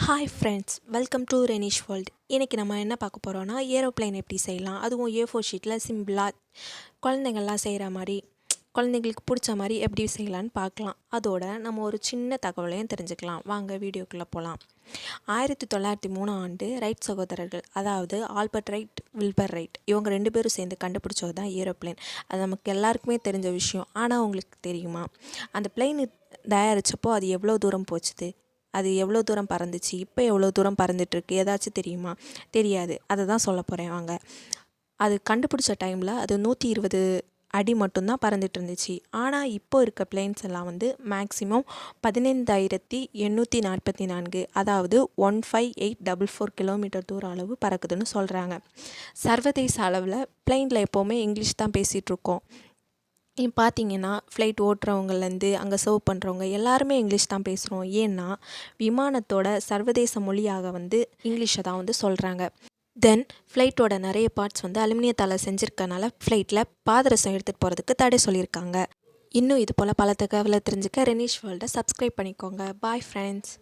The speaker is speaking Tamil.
Hi friends, welcome to Renish world. இன்றைக்கி நம்ம என்ன பார்க்க போகிறோன்னா, ஏரோப்ளேன் எப்படி செய்யலாம், அதுவும் ஏ4 ஷீட்டில் சிம்பிளாக குழந்தைங்கள்லாம் செய்கிற மாதிரி, குழந்தைங்களுக்கு பிடிச்ச மாதிரி எப்படி செய்யலான்னு பார்க்கலாம். அதோட நம்ம ஒரு சின்ன தகவலையும் தெரிஞ்சுக்கலாம். வாங்க வீடியோக்குள்ளே போகலாம். 1903 ரைட் சகோதரர்கள், அதாவது ஆல்பர்ட் ரைட், வில்பர் ரைட், இவங்க 2 பேரும் சேர்ந்து கண்டுபிடிச்சது தான் ஏரோப்ளேன். அது நமக்கு எல்லாருக்குமே தெரிஞ்ச விஷயம். ஆனால் உங்களுக்கு தெரியுமா, அந்த பிளெயின் தயாரித்தப்போ அது எவ்வளோ தூரம் போச்சுது, அது எவ்வளோ தூரம் பறந்துச்சு, இப்போ எவ்வளோ தூரம் பறந்துட்டுருக்கு, ஏதாச்சும் தெரியுமா? தெரியாது. அதை தான் சொல்ல போகிறேன் வாங்க. அது கண்டுபிடிச்ச டைமில் அது 120 அடி மட்டும்தான் பறந்துட்டு இருந்துச்சு. ஆனால் இப்போ இருக்க பிளேன்ஸ் எல்லாம் வந்து மேக்ஸிமம் 15,844, அதாவது 15844 கிலோமீட்டர் தூரம் அளவு பறக்குதுன்னு சொல்கிறாங்க. சர்வதேச அளவில் பிளெயினில் எப்போவுமே இங்கிலீஷ் தான் பேசிகிட்ருக்கோம். பார்த்தீங்கன்னா ஃப்ளைட் ஓட்டுறவங்கலேருந்து அங்கே சர்வ் பண்ணுறவங்க எல்லாருமே இங்கிலீஷ் தான் பேசுகிறோம். ஏன்னா விமானத்தோட சர்வதேச மொழியாக வந்து இங்கிலீஷை தான் வந்து சொல்கிறாங்க. தென் ஃப்ளைட்டோட நிறைய பார்ட்ஸ் வந்து அலுமினியத்தால் செஞ்சுருக்கனால ஃப்ளைட்டில் பாதரசம் எடுத்துகிட்டு போகிறதுக்கு தடை சொல்லியிருக்காங்க. இன்னும் இது போல் பல தகவலை தெரிஞ்சுக்க ரெனிஷ் வேர்ல்டை சப்ஸ்கிரைப் பண்ணிக்கோங்க. Bye friends.